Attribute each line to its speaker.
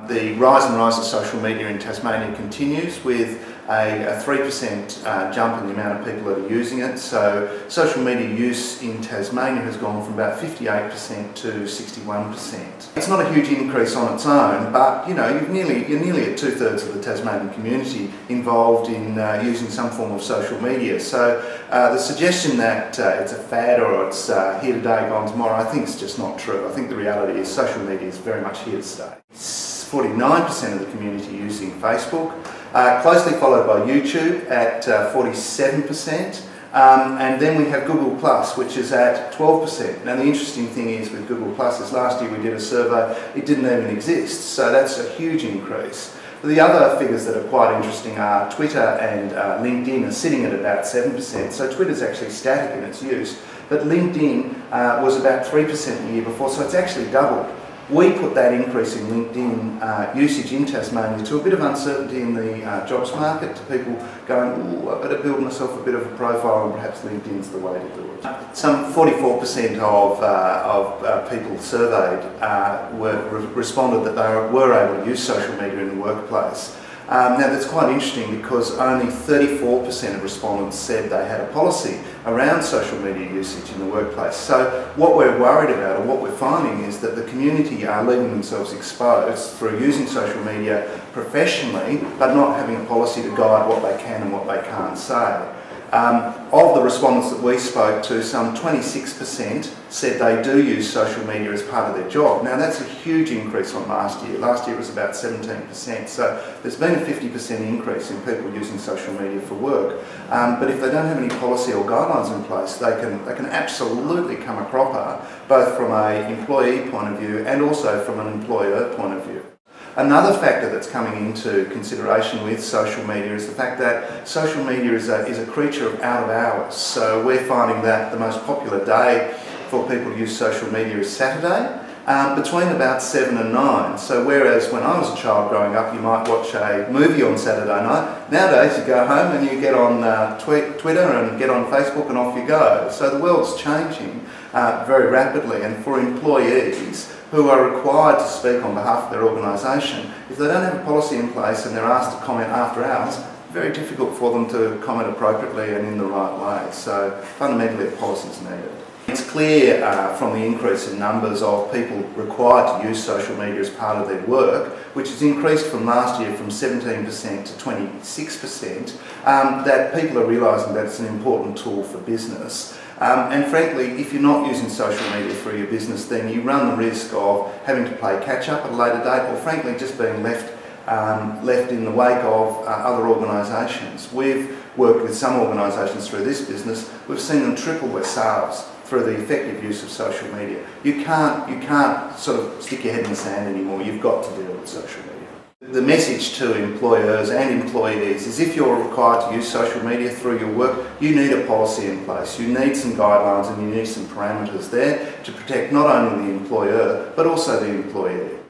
Speaker 1: The rise of social media in Tasmania continues with a 3% jump in the amount of people that are using it. So social media use in Tasmania has gone from about 58% to 61%. It's not a huge increase on its own, but you know, you're nearly at 2/3 of the Tasmanian community involved in using some form of social media. So the suggestion that it's a fad or it's here today, gone tomorrow, I think is just not true. I think the reality is social media is very much here to stay. 49% of the community using Facebook, closely followed by YouTube at 47%, and then we have Google Plus, which is at 12%. Now the interesting thing is with Google Plus is last year we did a survey, it didn't even exist, so that's a huge increase. The other figures that are quite interesting are Twitter and LinkedIn are sitting at about 7%, so Twitter's actually static in its use, but LinkedIn was about 3% the year before, so it's actually doubled. We put that increase in LinkedIn usage in Tasmania to a bit of uncertainty in the jobs market, to people going, ooh, I better build myself a bit of a profile and perhaps LinkedIn's the way to do it. Some 44% of people surveyed responded that they were able to use social media in the workplace. Now that's quite interesting because only 34% of respondents said they had a policy around social media usage in the workplace. So what we're worried about, or what we're finding, is that the community are leaving themselves exposed through using social media professionally, but not having a policy to guide what they can and what they can't say. Of the respondents that we spoke to, some 26% said they do use social media as part of their job. Now that's a huge increase on last year. Last year it was about 17%, so there's been a 50% increase in people using social media for work. But if they don't have any policy or guidelines in place, they can absolutely come a cropper, both from an employee point of view and also from an employer point of view. Another factor that's coming into consideration with social media is the fact that social media is a creature of out of hours. So we're finding that the most popular day for people to use social media is Saturday, between about 7 and 9. So whereas when I was a child growing up, you might watch a movie on Saturday night, nowadays you go home and you get on Twitter and get on Facebook and off you go. So the world's changing very rapidly, and for employees who are required to speak on behalf of their organisation, if they don't have a policy in place and they're asked to comment after hours, very difficult for them to comment appropriately and in the right way. So fundamentally a policy is needed. It's clear from the increase in numbers of people required to use social media as part of their work, which has increased from last year from 17% to 26%, that people are realising that it's an important tool for business. And frankly, if you're not using social media for your business, then you run the risk of having to play catch up at a later date, or frankly just being left in the wake of other organisations. We've worked with some organisations through this business. We've seen them triple their sales through the effective use of social media. You can't sort of stick your head in the sand anymore. You've got to deal with social media. The message to employers and employees is if you're required to use social media through your work, you need a policy in place. You need some guidelines and you need some parameters there to protect not only the employer but also the employee.